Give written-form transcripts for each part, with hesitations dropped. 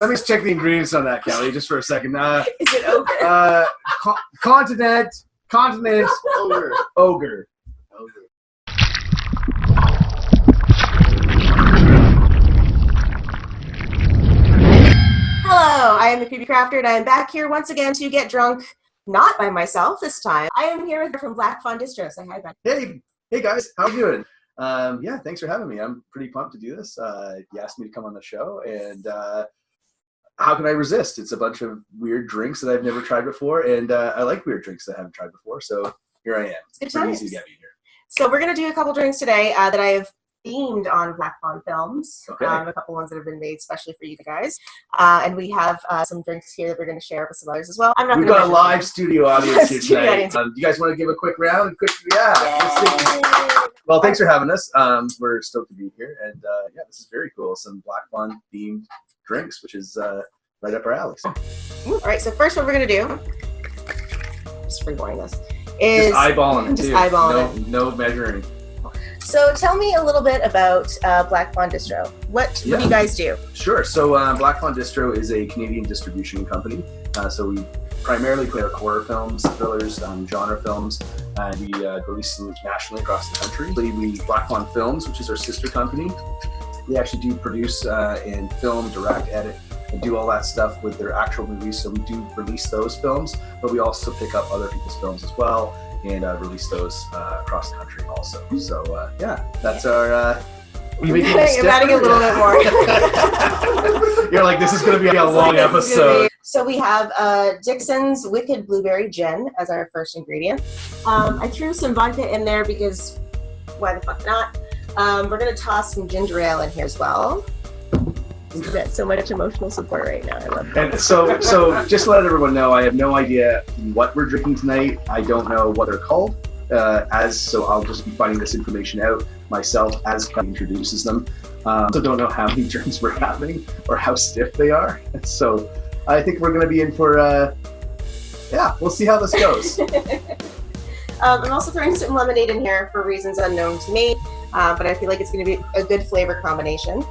Let me just check the ingredients on that, Kelly, just for a second. Is it ogre? Continent, ogre. Hello, I am the Creepy Crafter, and I am back here once again to get drunk, not by myself this time. I am here with her from Black Fawn Distro. Say hi, Ben. Hey guys, how you doing? Yeah, thanks for having me. I'm pretty pumped to do this. You asked me to come on the show, and how can I resist? It's a bunch of weird drinks that I've never tried before, and I like weird drinks that I haven't tried before, so here I am. It's pretty easy to get me here. So we're going to do a couple drinks today that I have themed on Black Fawn films. Okay. A couple ones that have been made especially for you guys. And we have some drinks here that we're going to share with some others as well. We've got a live studio audience here tonight. Do you guys want to give a quick round? Yeah. Well, thanks for having us. We're stoked to be here, and yeah, this is very cool. Some Black Fawn themed drinks, which is right up our alley. All right, so first what we're going to do, just freeboarding this, is just eyeballing it, just too. Eyeballing it. No measuring. So tell me a little bit about Black Fawn Distro. What do you guys do? Sure. So Black Fawn Distro is a Canadian distribution company. So we primarily put out horror films, thrillers, genre films, and we release them nationally across the country. We Black Fawn Films, which is our sister company. They actually do produce and film, direct, edit, and do all that stuff with their actual movies. So we do release those films, but we also pick up other people's films as well and release those across the country also. So yeah, that's our... I'm adding a little bit more. You're like, this is going to be a long episode. So we have Dixon's Wicked Blueberry Gin as our first ingredient. I threw some vodka in there because why the fuck not? We're going to toss some Gingerale in here as well. That's so much emotional support right now. I love that. And so just to let everyone know, I have no idea what we're drinking tonight. I don't know what they're called. So I'll just be finding this information out myself as Kelly introduces them. So don't know how many drinks we're having or how stiff they are. So I think we're going to be in for, yeah, we'll see how this goes. I'm also throwing some lemonade in here for reasons unknown to me, but I feel like it's going to be a good flavor combination.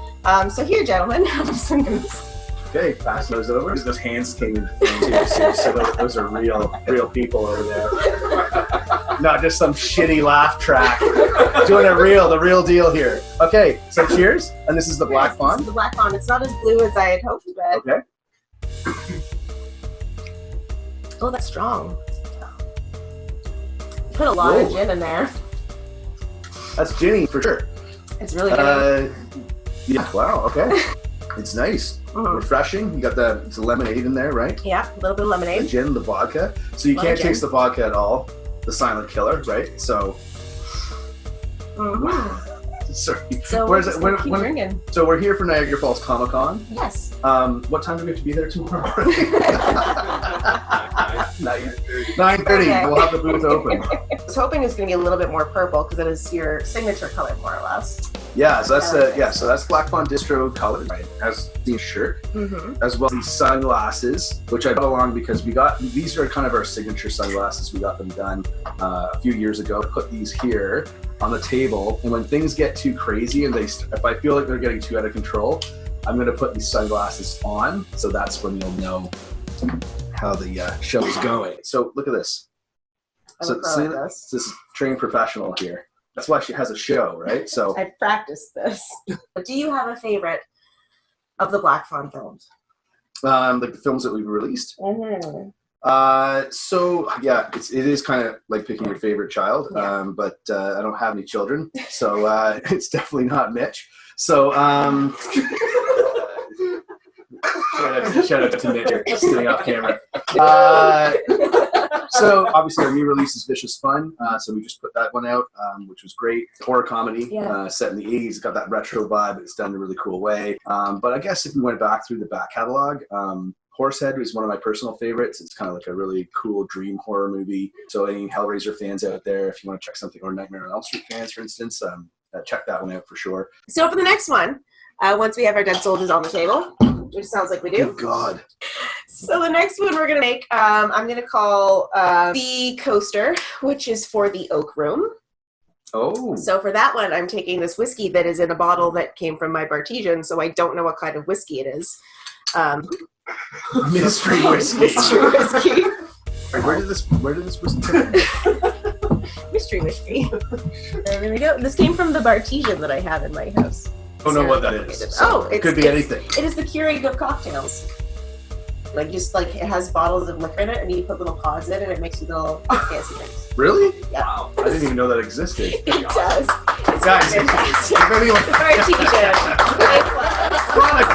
So here, gentlemen, have some drinks. Okay, pass those over. Those hands came in too, so those are real people over there. Not just some shitty laugh track. Doing the real deal here. Okay, so cheers. And this is the Black Fawn. This is the Black Fawn. It's not as blue as I had hoped, but okay. Oh, that's strong. Put a lot of gin in there. That's ginny for sure. It's really good. Yeah. Wow. Okay. It's nice. Refreshing. You got the lemonade in there, right? Yeah, a little bit of lemonade. The gin, the vodka. So you can't taste the vodka at all. The silent killer, right? So. Sorry. So when, drinking. So we're here for Niagara Falls Comic Con. Yes. What time do we have to be there tomorrow? 9:30. Okay. We'll have the booth open. I was hoping it's going to be a little bit more purple because it is your signature color, more or less. Yeah, so that's so that's Black Fawn Distro color. Right, as the shirt, as well as these sunglasses, which I brought along because these are kind of our signature sunglasses. We got them done a few years ago. I put these here on the table, and when things get too crazy and if I feel like they're getting too out of control, I'm going to put these sunglasses on. So that's when you'll know how the show is going. So look at this. So this is trained professional here. That's why she has a show, right? So I've practiced this. Do you have a favorite of the Black Fawn films? Like the films that we've released? So yeah, it is kind of like picking your favorite child, but I don't have any children, so it's definitely not Mitch. So shout out to Mitch here, sitting off camera. So obviously our new release is Vicious Fun, so we just put that one out, which was great. Horror comedy, set in the 80s. It's got that retro vibe. It's done in a really cool way. But I guess if we went back through the back catalog, Horsehead is one of my personal favorites. It's kind of like a really cool dream horror movie. So any Hellraiser fans out there, if you want to check something, or Nightmare on Elm Street fans, for instance, check that one out for sure. So for the next one, once we have our dead soldiers on the table, which sounds like we do. Good God. So the next one we're going to make, I'm going to call the coaster, which is for the Oak Room. Oh. So for that one, I'm taking this whiskey that is in a bottle that came from my Bartesian, so I don't know what kind of whiskey it is. Mystery whiskey. Mystery whiskey. Where did this whiskey come from? Mystery whiskey. There we go. This came from the Bartesian that I have in my house. I don't know what that is. So it could be anything. It is the Keurig of cocktails. Like, just like, it has bottles of liquor in it, and you put little pods in it, and it makes you little fancy things. Really? Yeah. Wow. I didn't even know that existed. It does. It's Guys, fantastic. if anyone... Bartesian. Product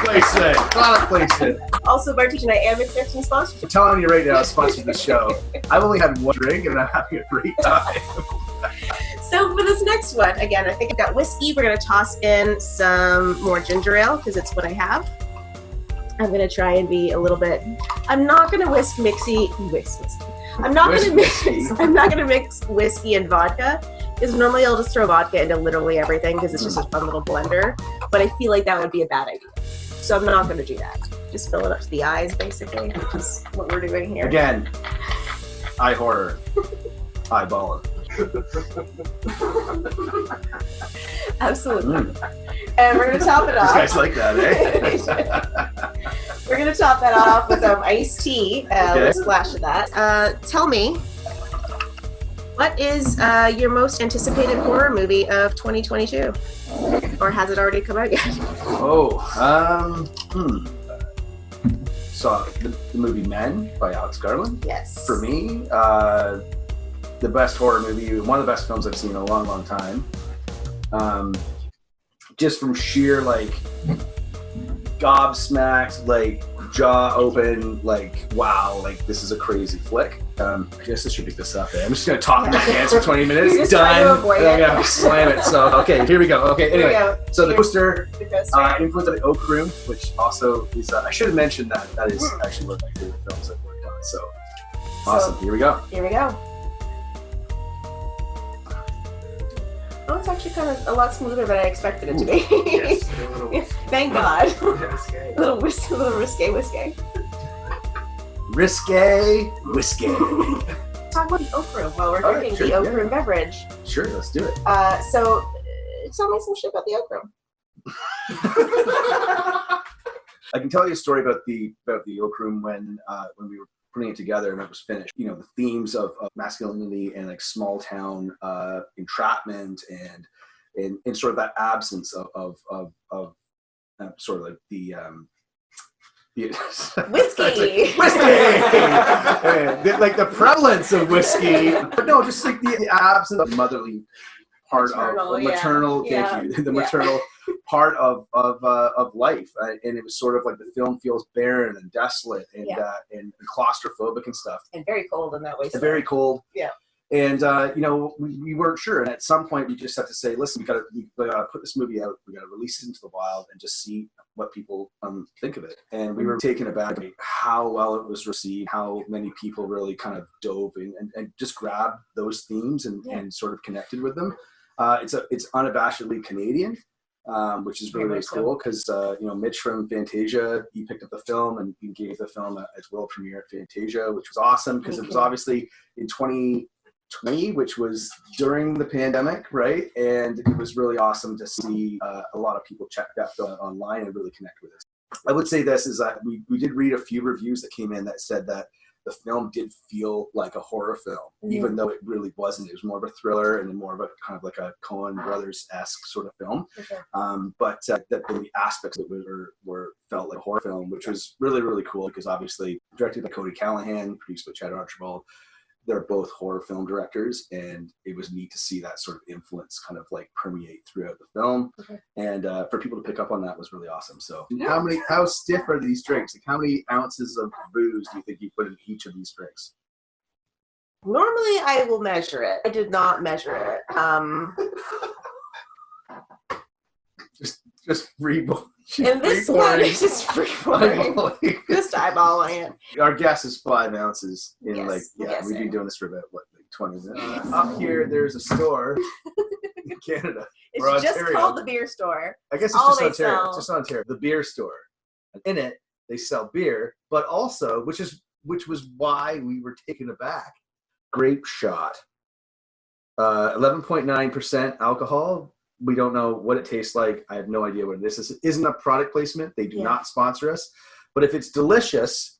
placement. Also, Bartesian, I am accepting sponsorship. I'm telling you right now, sponsor the show. I've only had one drink, and I'm having a great time. So for this next one, again, I think I've got whiskey. We're going to toss in some more ginger ale, because it's what I have. I'm going to try and be a little bit... I'm not going to I'm not going to mix whiskey and vodka, because normally I'll just throw vodka into literally everything, because it's just a fun little blender. But I feel like that would be a bad idea. So I'm not going to do that. Just fill it up to the eyes, basically, which is what we're doing here. Again, iHorror. Eyeballing. Absolutely. And we're going to top it off. These guys like that, eh? We're going to top that off with iced tea. Let's splash of that. Tell me, what is your most anticipated horror movie of 2022? Or has it already come out yet? Saw the movie Men by Alex Garland. Yes. For me, the best horror movie, one of the best films I've seen in a long, long time. Just from sheer, like, gobsmacked, like, jaw open, like, wow, like, this is a crazy flick. I guess I should pick this up. I'm just going to talk in my hands for 20 minutes. Just done. I'm going to slam it. So, okay, here we go. Okay, anyway. So the poster, influence of the Oak Room, which also is, I should have mentioned that is actually one of my favorite films I've worked on. So, awesome. Here we go. Here we go. Oh, it's actually kind of a lot smoother than I expected it to be. Yes. Thank God. A little risque whiskey. Risque whiskey. Talk about the Oak Room while we're drinking the Oak Room beverage. Sure, let's do it. So, tell me some shit about the Oak Room. I can tell you a story about the Oak Room when we were putting it together and it was finished. You know, the themes of masculinity and like small town entrapment and sort of that absence of sort of like the whiskey. Like the prevalence of whiskey, but no, just like the absence of motherly part of maternal. Thank you. The maternal part of life, and it was sort of like the film feels barren and desolate and claustrophobic and stuff, and very cold in that way. And very cold. Yeah. And you know, we weren't sure, and at some point we just had to say, listen, we gotta put this movie out, we gotta release it into the wild and just see what people think of it. And we were taken aback by how well it was received, how many people really kind of dove in and just grabbed those themes and sort of connected with them. It's unabashedly Canadian, which is really cool because you know, Mitch from Fantasia, he picked up the film and he gave the film its world premiere at Fantasia, which was awesome because it was obviously in 2020, which was during the pandemic, right? And it was really awesome to see a lot of people check that film online and really connect with it. I would say this is that we did read a few reviews that came in that said that the film did feel like a horror film, even though it really wasn't. It was more of a thriller and more of a kind of like a Coen Brothers-esque sort of film. But the aspects that were felt like a horror film, which was really, really cool because obviously directed by Cody Callahan, produced by Chad Archibald. They're both horror film directors, and it was neat to see that sort of influence kind of like permeate throughout the film. And for people to pick up on that was really awesome. So how stiff are these drinks? Like how many ounces of booze do you think you put in each of these drinks? Normally I will measure it. I did not measure it. Just free and this one is just free pouring. Just eyeballing it. Our guess is 5 ounces in we've been doing this for about 20 minutes. Up here there's a store in Canada. It's just called the beer store. I guess it's just Ontario. It's just Ontario. The beer store. And in it they sell beer, but also which was why we were taken aback. Grape shot. 11.9% alcohol. We don't know what it tastes like. I have no idea what it is. This isn't a product placement. They do not sponsor us. But if it's delicious,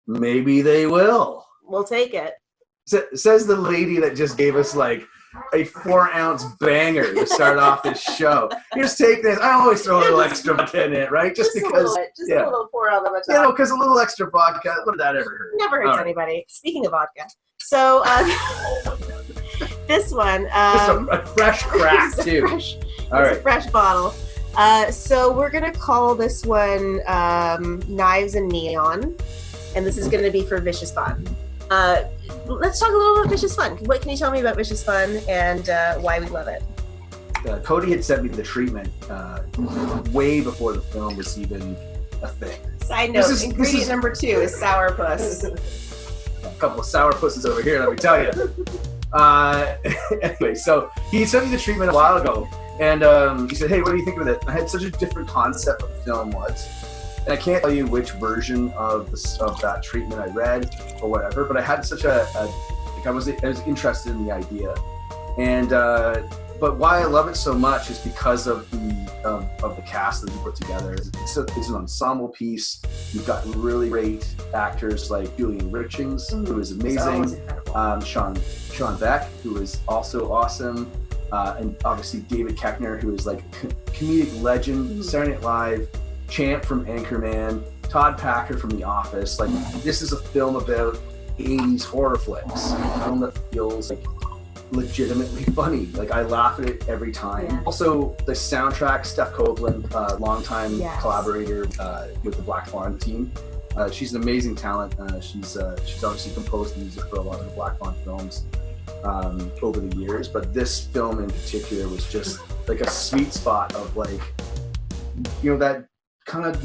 maybe they will. We'll take it. Says the lady that just gave us like a 4-ounce banger to start off this show. You just take this. I always throw a little extra vodka in it, right? Just because. A little pour on the top. You know, because a little extra vodka, what did that ever hurt? Never hurts anybody. Speaking of vodka. So, this one. Just a fresh crack, too. All right. A fresh bottle. So, we're going to call this one Knives and Neon. And this is going to be for Vicious Fun. Let's talk a little about Vicious Fun. What can you tell me about Vicious Fun and why we love it? Cody had sent me the treatment way before the film was even a thing. Side note, ingredient number 2 is Sourpuss. A couple of sourpusses over here, let me tell you. Anyway, so he sent me the treatment a while ago, and he said, hey, what do you think of it? I had such a different concept of the film was. And I can't tell you which version of that treatment I read or whatever, but I had such I was interested in the idea, and but why I love it so much is because of the cast that we put together. It's an ensemble piece. You've got really great actors like Julian Richings, who is amazing, Sean Beck, who is also awesome, and obviously David Koechner, who is like a comedic legend, Saturday Night Live. Champ from Anchorman, Todd Packer from The Office. Like, this is a film about 80s horror flicks. A film that feels like legitimately funny. Like, I laugh at it every time. Yeah. Also, the soundtrack, Steph Copeland, longtime collaborator with the Black Fawn team. She's an amazing talent. She's obviously composed music for a lot of the Black Fawn films over the years, but this film in particular was just like a sweet spot of like, you know, that kind of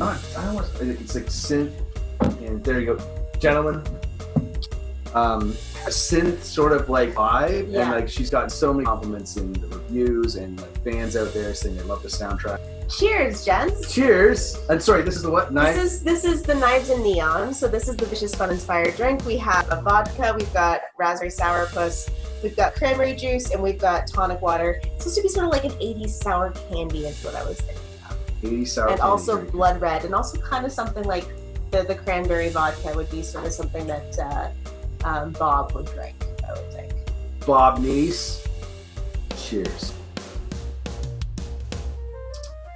it's like synth, and there you go, gentlemen. A synth sort of like vibe, and like she's gotten so many compliments in the reviews and like fans out there saying they love the soundtrack. Cheers, gents. Cheers. And sorry, this is the what? This is the Knives and Neon. So this is the Vicious Fun inspired drink. We have a vodka, we've got raspberry sourpuss, we've got cranberry juice, and we've got tonic water. It's supposed to be sort of like an 80s sour candy is what I was thinking. 80s sour and candy also drink. blood red, and also kind of something like the cranberry vodka would be sort of something that Bob would drink, I would think. Bob Neese. Cheers.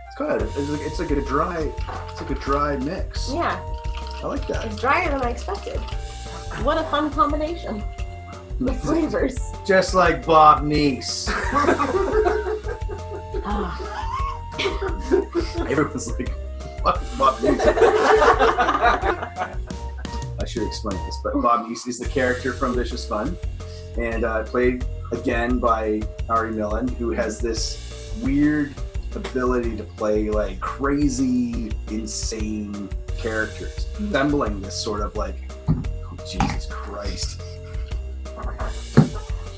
It's good. It's like a dry mix. Yeah. I like that. It's drier than I expected. What a fun combination. The flavors. Just like Bob Neese. Everyone's like, what is Bob Neese? I should explain this, but Bob Neese is the character from Vicious Fun, and played again by Ari Millen, who has this weird ability to play like crazy, insane characters, resembling this sort of like, oh, Jesus Christ.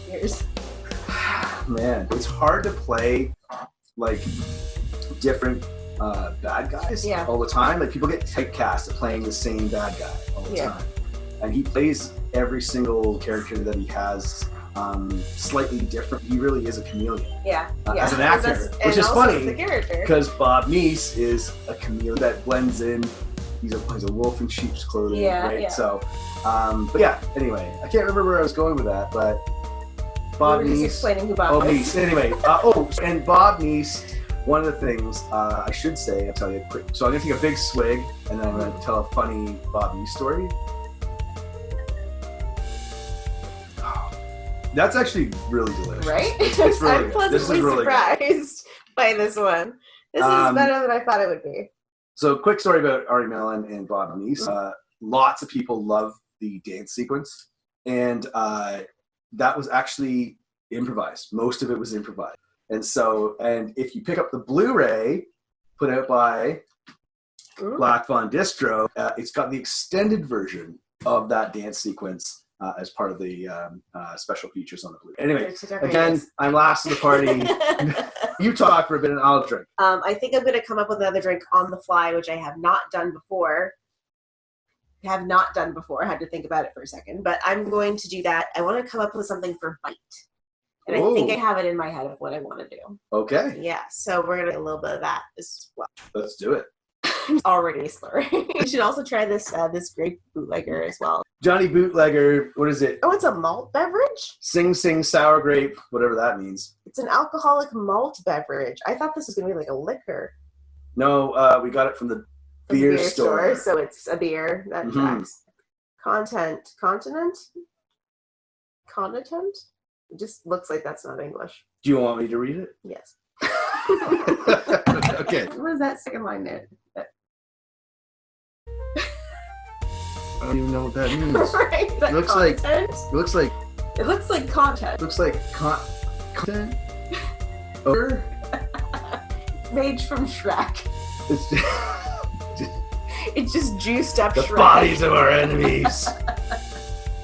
Cheers. Man, it's hard to play like different bad guys all the time. Like, people get typecast at playing the same bad guy all the time, and he plays every single character that he has slightly different. He really is a chameleon as an actor, which is funny because Bob Neese is a chameleon that blends in. He's a wolf in sheep's clothing, right? So but yeah, anyway, I can't remember where I was going with that, but Bob Neese. Just explaining who Bob Neese. Anyway, and Bob Neese. One of the things I should say, I'll tell you quick. So I'm gonna take a big swig, and then I'm gonna tell a funny Bob Neese story. Oh, that's actually really delicious. Right? It's really I'm pleasantly surprised by this one. This is better than I thought it would be. So, quick story about Ari Millen and Bob Neese. Lots of people love the dance sequence, and that was actually improvised. Most of it was improvised. And if you pick up the Blu-ray put out by Black Fawn Distro, it's got the extended version of that dance sequence as part of the special features on the Blu-ray. Anyway, again, I'm last to the party. You talk for a bit and I'll drink. I think I'm going to come up with another drink on the fly, which I have not done before. I had to think about it for a second, but I'm going to do that. I want to come up with something for Bite. And I think I have it in my head of what I want to do. Okay. Yeah, so we're going to do a little bit of that as well. Let's do it. Already slurring. You should also try this grape bootlegger as well. Johnny Bootlegger, what is it? Oh, it's a malt beverage? Sing Sing Sour Grape, whatever that means. It's an alcoholic malt beverage. I thought this was going to be like a liquor. No, we got it from the beer store. So it's a beer. That tracks. Continent? It just looks like that's not English. Do you want me to read it? Yes. Okay. What is that second line there? I don't even know what that means. Right? It looks like content. It looks like content. Looks like content. Ogre. Mage from Shrek. It's just, It's just juiced up the Shrek. bodies of our enemies.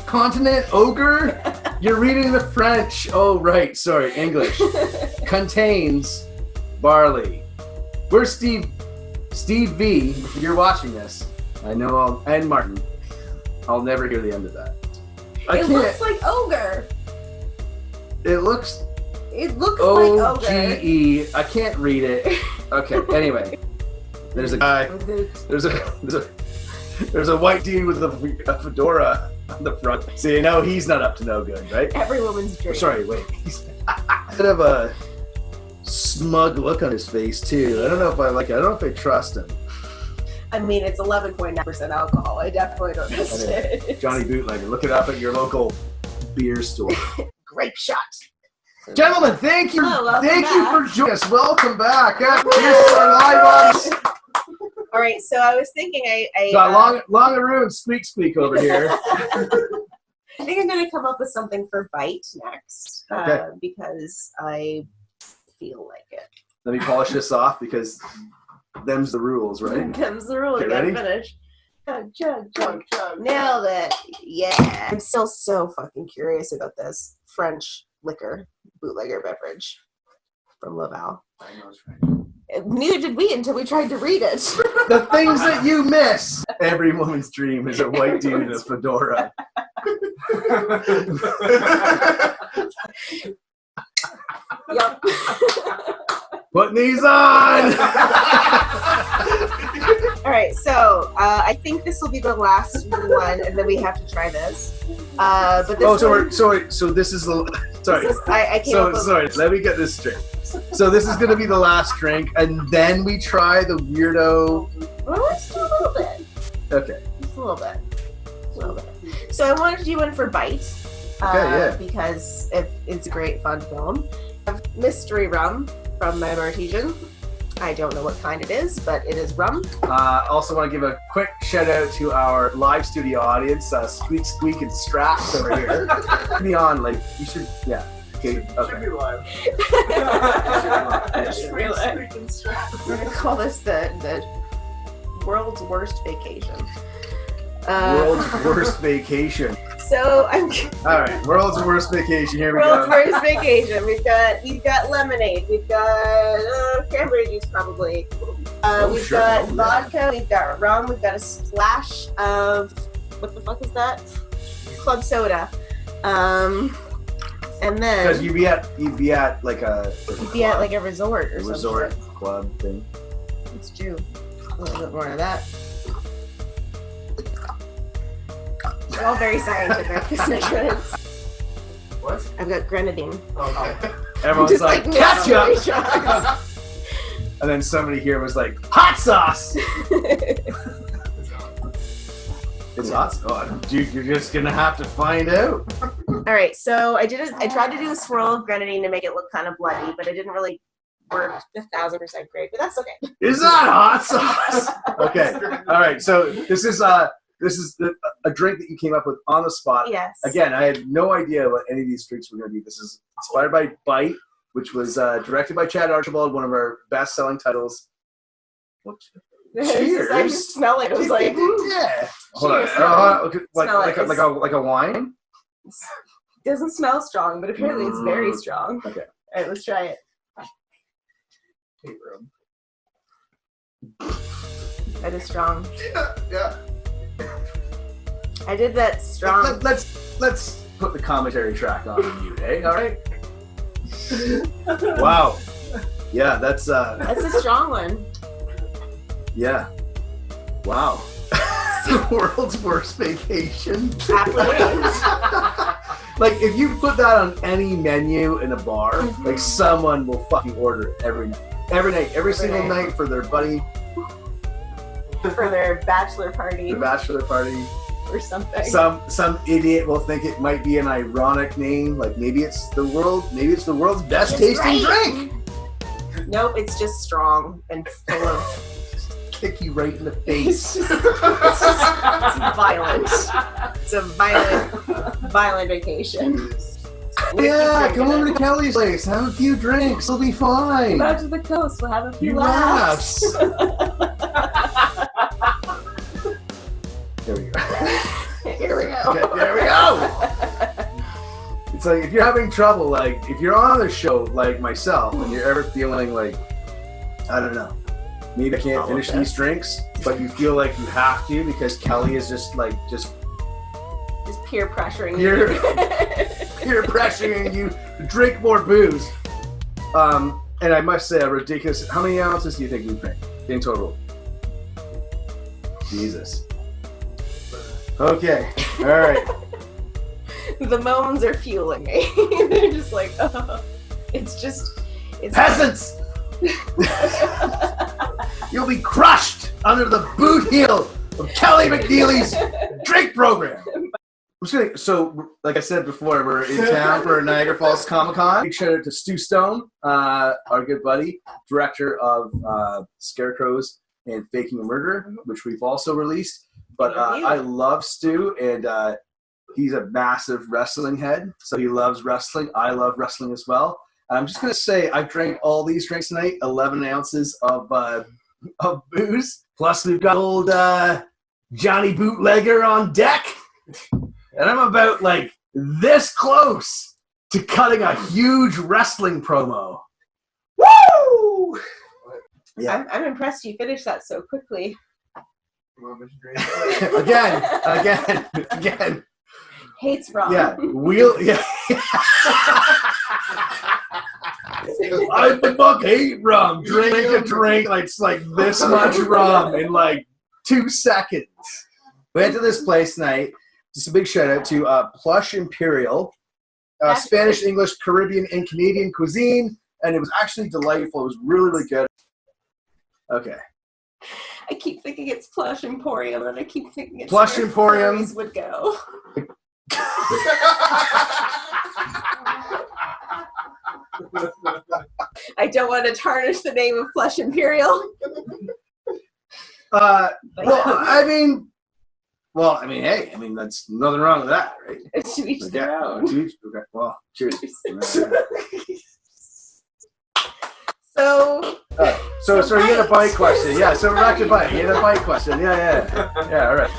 Continent ogre. You're reading the French. Oh right, sorry, English. Contains barley. Where's Steve? Steve V. If you're watching this, I know and Martin. I'll never hear the end of that. It looks like ogre. It looks like ogre. O-G-E. I can't read it. Okay, anyway. There's a guy. There's a white dude with a fedora on the front. So you know he's not up to no good, right? Every woman's dream. Sorry, wait. He's a bit of a smug look on his face, too. I don't know if I like it. I don't know if I trust him. I mean, it's 11.9% alcohol. I definitely don't trust it. Johnny Bootlegger. Look it up at your local beer store. Grape shot. Gentlemen, thank you. Thank you for joining us. Welcome back. Here's our live audience. All right, so I was thinking I got Longaroo and Squeak over here. I think I'm going to come up with something for Bite next because I feel like it. Let me polish this off because them's the rules, right? Them's the rules. Okay, Gotta finish. Chug. Nailed it. Yeah. I'm still so fucking curious about this French liquor bootlegger beverage from Laval. I know it's right. Neither did we until we tried to read it. The things that you miss. Every woman's dream is a white dude in a fedora. Yup. Putting these on. All right, so I think this will be the last one, and then we have to try this. But this so this is the sorry. I came sorry. Let me get this straight. So this is going to be the last drink, and then we try the weirdo. Well, let's do a little bit. Okay. Just a little bit. So I wanted to do one for Bite. Because it's a great fun film. I have mystery rum from my Martesian. I don't know what kind it is, but it is rum. Also want to give a quick shout out to our live studio audience, Squeak and Straps over here. Be on, like, you should, yeah. Okay. Should be live. Should be live. We're going to call this the world's worst vacation. World's worst vacation. So I'm. All right, world's worst vacation. Here we World's go. worst vacation. We've got lemonade. We've got cranberry juice probably. We've got vodka. We've got rum. We've got a splash of what the fuck is that? Club soda. And then Because you'd be at like a resort or something. resort club thing. Let's do a little bit more of that. They're all very scientific. This measurements. What? I've got grenadine. Okay. Everyone's Just like, ketchup! And then somebody here was like, hot sauce! It's hot sauce. Dude, you're just gonna have to find out. All right, so I tried to do a swirl of grenadine to make it look kind of bloody, but it didn't really work 1,000% great, but that's okay. Is that hot sauce? Okay. All right. So this is a drink that you came up with on the spot. Yes. Again, I had no idea what any of these drinks were going to be. This is inspired by Bite, which was directed by Chad Archibald, one of our best-selling titles. Cheers. I just smell it. It was like, yeah. Hold cheers. on. Like a wine. It doesn't smell strong, but apparently it's very strong. Okay. All right, let's try it. That is strong. Yeah. I did that strong. Let's put the commentary track on you, eh? All right. Wow. Yeah, that's a strong one. Yeah. Wow. The world's worst vacation. Like, if you put that on any menu in a bar, like, someone will fucking order it every night. Every single night for their buddy. For their bachelor party. The bachelor party. Or something. Some idiot will think it might be an ironic name, like maybe it's the world's best tasting drink. Nope, it's just strong and full of kick you right in the face. it's violent. It's a violent vacation. Yeah, come over to Kelly's place, have a few drinks, it'll be fine. Go out to the coast, we'll have a few laughs. There we go. Here we go. Okay, there we go. It's like, if you're having trouble, like, if you're on the show, like myself, and you're ever feeling like, I don't know, maybe I can't finish these drinks, but you feel like you have to because Kelly is just peer pressuring you. Peer pressuring you to drink more booze. And I must say, a ridiculous. How many ounces do you think we drink in total? Jesus. Okay. All right. The moans are fueling me. They're just like, oh, it's peasants. You'll be crushed under the boot heel of Kelly McNeely's drink program. So, like I said before, we're in town for Niagara Falls Comic Con. Big shout out to Stu Stone, our good buddy, director of Scarecrows and Faking a Murder, which we've also released. But I love Stu, and he's a massive wrestling head, so he loves wrestling. I love wrestling as well. And I'm just going to say I drank all these drinks tonight, 11 ounces of booze. Plus, we've got old Johnny Bootlegger on deck. And I'm about, like, this close to cutting a huge wrestling promo. Woo! Yeah. I'm impressed you finished that so quickly. Again. Hates rum. Yeah. I the fuck hate rum. Drink a drink like it's like this much rum in like 2 seconds. We went to this place tonight. Just a big shout out to Plush Imperial, Spanish, English, Caribbean, and Canadian cuisine, and it was actually delightful. It was really, really good. Okay. I keep thinking it's Plush Emporium, and I keep thinking it's Plush where Emporium furries would go. I don't want to tarnish the name of Plush Imperial. Well, I mean, hey, that's nothing wrong with that, right? To each their own. Okay, well, cheers. So you had a bite question. Yeah, so we're back to bite. You had a bite question. Yeah, all right.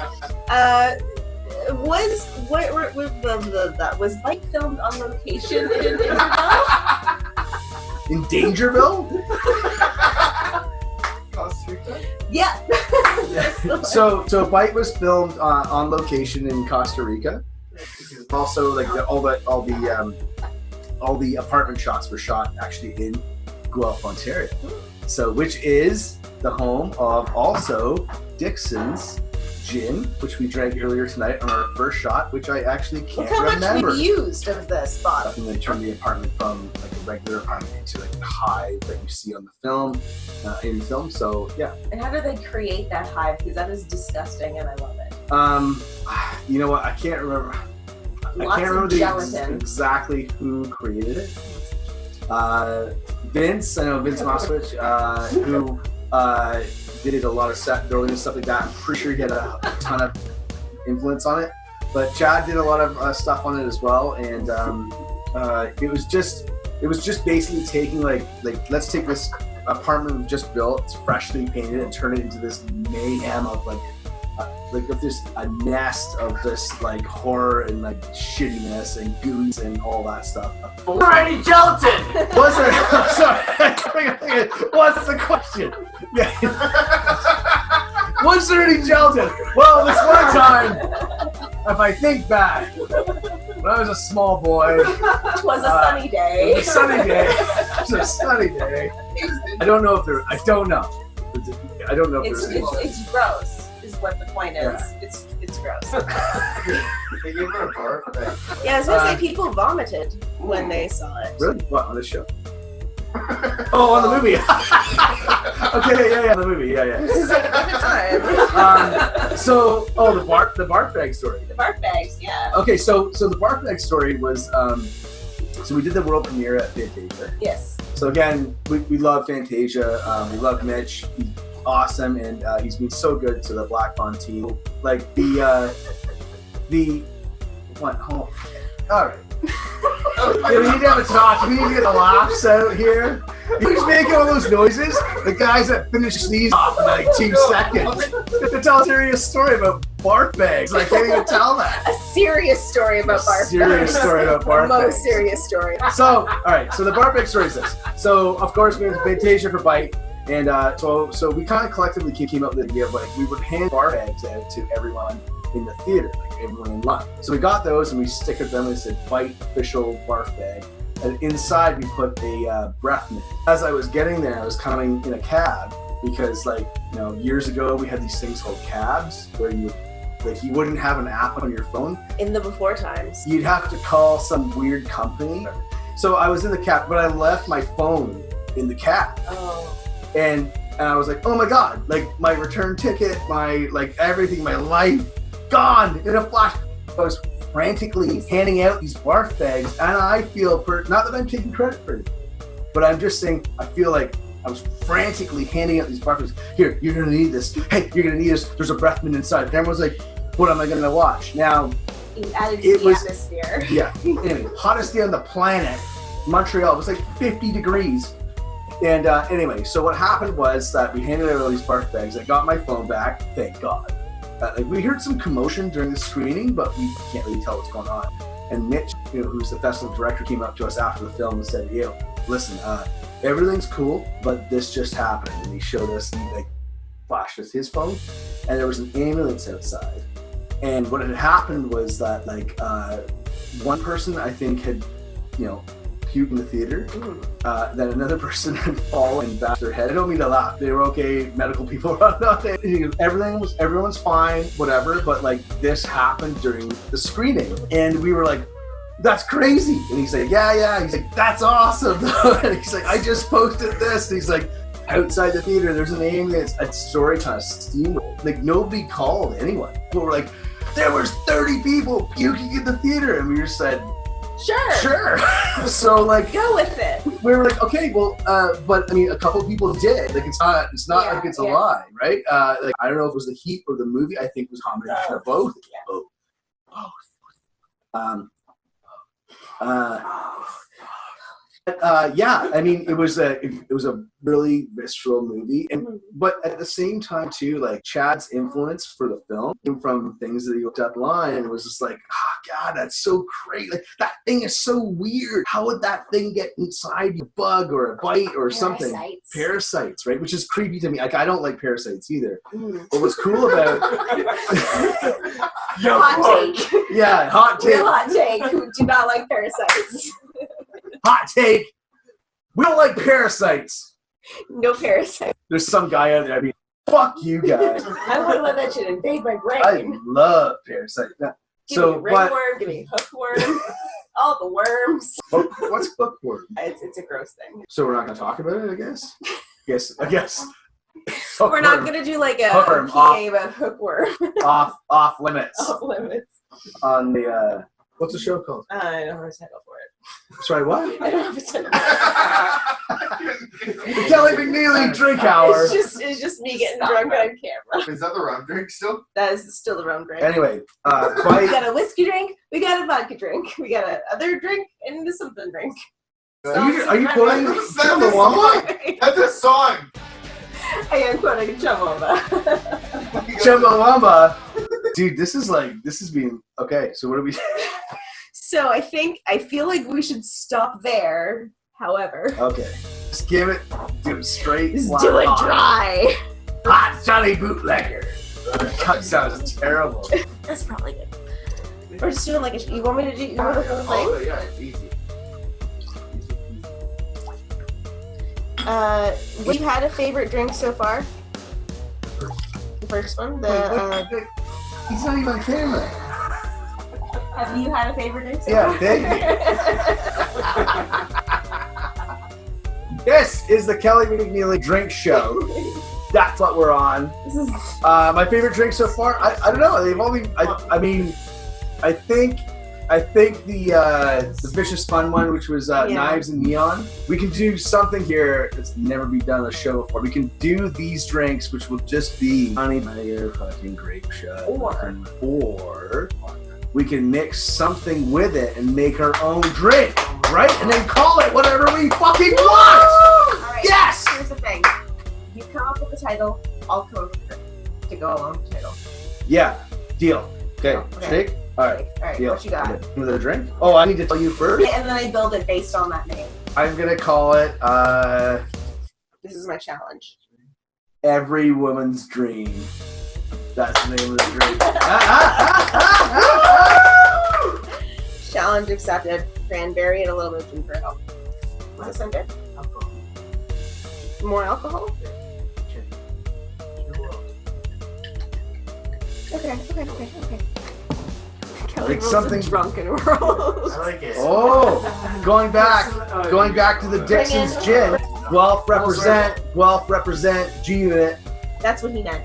Was Bite filmed on location in Dangerville? In Dangerville? Yeah. So Bite was filmed on location in Costa Rica. Also, like all the apartment shots were shot actually in Guelph, Ontario. So, which is the home of also Dixon's gin, which we drank earlier tonight on our first shot, which I actually can't remember. Look how much we've used of this bottle. And they turned the apartment from like a regular apartment into like the hive that you see on the film, in the film. So yeah. And how do they create that hive? Because that is disgusting, and I love it. You know what? I can't remember. Lots I can't remember exactly who created it. Vince, I know Vince Moskowitz, who did a lot of set building and stuff like that. I'm pretty sure he had a ton of influence on it. But Chad did a lot of stuff on it as well, and it was just basically taking like let's take this apartment we've just built, it's freshly painted, and turn it into this mayhem of like just a nest of just like horror and like shittiness and goons and all that stuff. Was there any gelatin? Was there? Sorry. What's the question? Yeah. Was there any gelatin? Well, this one time, if I think back, when I was a small boy, it was a sunny day. It was a sunny day. It was a sunny day. I don't know if there. I don't know. I don't know if there's. It's gross. what the point is. Yeah. It's gross. They gave her a barf bag. Yeah, I was gonna say people vomited when they saw it. Really? What, on this show? Oh, on the movie. Okay, yeah, the movie, yeah. This is like a different time. So, the barf bag story. The barf bags, yeah. Okay, so the barf bag story was, so we did the world premiere at Fantasia. Yes. So again, we love Fantasia. We love Mitch. He's awesome, and he's been so good to the Black Fawn team. Like what? Oh, all right. Yeah, we need to have a talk. We need to get the laughs out here. Who's making all those noises? The guys that finish sneezing off in like 2 seconds. To tell a serious story about barf bags. I can't even tell that. A serious story about barf bags. Serious story about barf The bags. most serious story. So, all right. So the barf bag story is this. So, of course, we went to Fantasia for Bite. And so we kind of collectively came up with the idea of like we would hand barf bags out to everyone in the theater, like everyone in line. So we got those and we stickered them and said Bite official barf bag. And inside we put a breath mint. As I was getting there, I was coming in a cab because years ago we had these things called cabs where you wouldn't have an app on your phone. In the before times. You'd have to call some weird company. So I was in the cab, but I left my phone in the cab. Oh. And I was like, oh my God, like my return ticket, my everything, my life, gone in a flash. I was frantically handing out these barf bags, and I feel, not that I'm taking credit for it, but I'm just saying, I feel like I was frantically handing out these barf bags. Here, you're gonna need this. Hey, you're gonna need this. There's a breath mint inside. And everyone's like, what am I gonna watch? Now, You added to the atmosphere. yeah, anyway, hottest day on the planet, Montreal, it was like 50 degrees. And anyway, so what happened was that we handed out all these barf bags. I got my phone back, thank God. We heard some commotion during the screening, but we can't really tell what's going on. And Mitch, who's the festival director, came up to us after the film and said, listen, everything's cool, but this just happened. And he showed us, he flashed us his phone, and there was an ambulance outside. And what had happened was that one person I think had, puked in the theater. Then another person had fallen and bashed their head. I don't mean to laugh. They were okay. Medical people were not there. Everyone's fine, whatever. But this happened during the screening, and we were like, "That's crazy." And he's like, "Yeah." He's like, "That's awesome." And he's like, "I just posted this." And he's like, outside the theater, there's an ambulance. A story kind of steamrolled. Nobody called anyone. People were like, "There was 30 people puking in the theater," and we just said, Sure. So go with it. We were like, okay, well, but I mean, a couple people did. It's not like it's a lie, right? I don't know if it was the heat or the movie. I think it was a combination of both. I mean, it was a really visceral movie, but at the same time too, Chad's influence for the film came from things that he looked up online, and it was just like, oh God, that's so crazy. That thing is so weird. How would that thing get inside you? Bug or a bite or something? Parasites, right? Which is creepy to me. I don't like parasites either. But what's cool about hot take. Yeah, hot take. Real hot take. Who do not like parasites. Hot take. We don't like parasites. No parasites. There's some guy out there. I mean, fuck you guys. I wouldn't let that shit invade my brain. I love parasites. Give me ringworm, give me hookworm, all the worms. What's hookworm? It's a gross thing. So we're not going to talk about it, I guess? I guess. We're not going to do a hookworm, PA about hookworm. off limits. Off limits. On the, what's the show called? I don't have a title for it. Sorry, what? I don't have a title. The Kelly McNeely drink hour. It's just me getting drunk on camera. Is that the rum drink still? That is still the rum drink. Anyway, we got a whiskey drink, we got a vodka drink, we got a other drink, and a something drink. Are you quoting Chumbawamba? That's a song. I am quoting Chumbawamba. Chumbawamba. Dude, this is being okay. So what do we? So I feel like we should stop there. However, okay, just do it straight. Just do it dry. Hot Johnny Bootlegger. That sounds terrible. That's probably good. We're just doing you want me to do the whole thing? Oh yeah, it's easy. We've had a favorite drink so far. first one. He's not even on camera. Have you had a favorite drink? Yeah, thank you. This is the Kelly McNeely Drink Show. That's what we're on. My favorite drink so far, I don't know. They've only, I think the Vicious Fun one, which was Knives and Neon. We can do something here that's never been done on the show before. We can do these drinks, which will just be honey vinegar, fucking grape shot, or we can mix something with it and make our own drink, right? And then call it whatever we fucking want. All right, yes. Here's the thing: you come up with the title, I'll come up with the drink to go along with the title. Yeah, deal. Okay, Okay. shake. All right. Deal. What you got? With a drink? Oh, I need to tell you first. And then I build it based on that name. I'm gonna call it This is my challenge. Every Woman's Dream. That's the name of the drink. Challenge accepted. Cranberry and a little bit of Gingerale. Does that sound good? More alcohol? Okay. Kelly Like Rose something- is drunk in a row. I like it. Oh, going back to the Dixon's gin. Guelph represent G Unit. That's what he meant.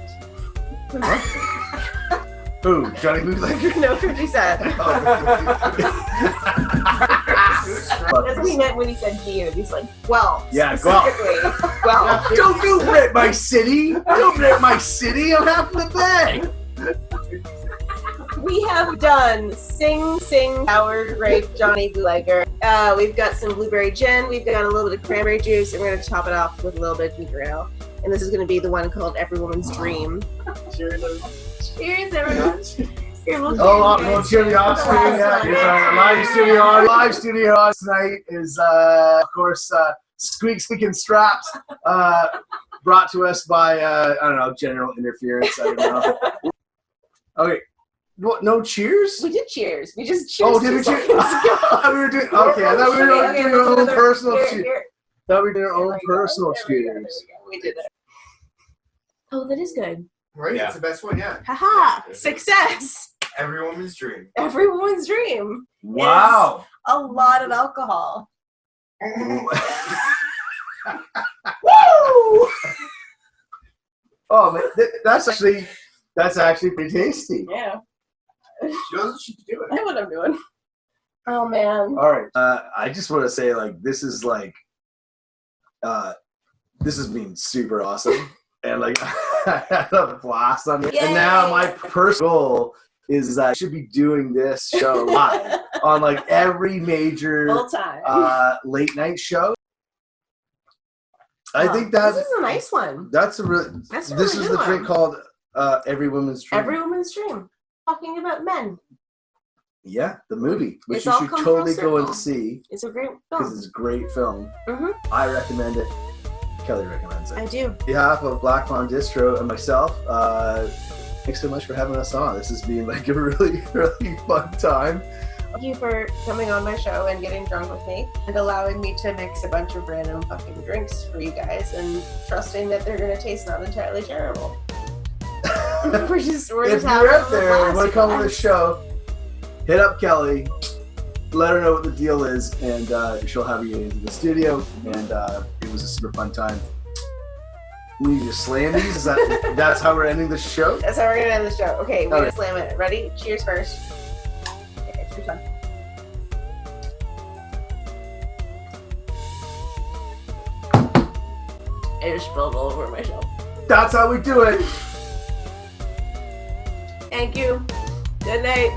Who? Johnny Bootlegger? No, 50 Cent. That's what he meant when he said G. He's like, well, Yeah, specifically, well. Don't rip my city. Don't rip my city. I'm having the bang. We have done Sing Sour Grape Johnny Bootlegger. We've got some blueberry gin. We've got a little bit of cranberry juice, and we're going to top it off with a little bit of Gingerale. And this is going to be the one called Every Woman's Dream. Cheers, everyone. Here, we'll We'll cheer the off screen. Yeah, it's our live studio audience tonight is, of course, Squeaking Straps, brought to us by, I don't know, general interference. I don't know. Okay. What, no cheers? We did cheers. We just cheers. Oh, did we cheers? I thought we were doing. Okay, I thought we were doing our own personal cheers. Thought we were doing our own personal cheers. We did it. Oh, that is good. Right? Yeah. It's the best one, yeah. Haha! Success! Every woman's dream. Every woman's dream. Wow. A lot of alcohol. Woo! Woo! Oh man, that's actually pretty tasty. Yeah. She knows what she's doing. I know what I'm doing. Oh man. All right. I just want to say, this has been super awesome, and I had a blast on it. Yay! And now my personal goal is that I should be doing this show live on every major Full time. late night show. I think this is a nice one. This good is the one. drink called Every Woman's Dream. Every woman's dream. Talking about men. Yeah, the movie, which It's you all should come totally full go and circle. see It's a great because film. it's a great film. Mhm. I recommend it. Kelly recommends it. I do. On behalf of Black Fawn Distro and myself, thanks so much for having us on. This has been a really, really fun time. Thank you for coming on my show and getting drunk with me and allowing me to mix a bunch of random fucking drinks for you guys and trusting that they're gonna taste not entirely terrible. we're just If having you're a out there blast, and want to come on the guys. show, hit up Kelly, let her know what the deal is, and she'll have you into the studio. And it was a super fun time. We need to slam these. That's how we're ending the show? That's how we're gonna end the show. Okay, we're Okay. gonna slam it. Ready? Cheers first. Okay, it's your turn. I just spilled all over myself. That's how we do it. Thank you. Good night.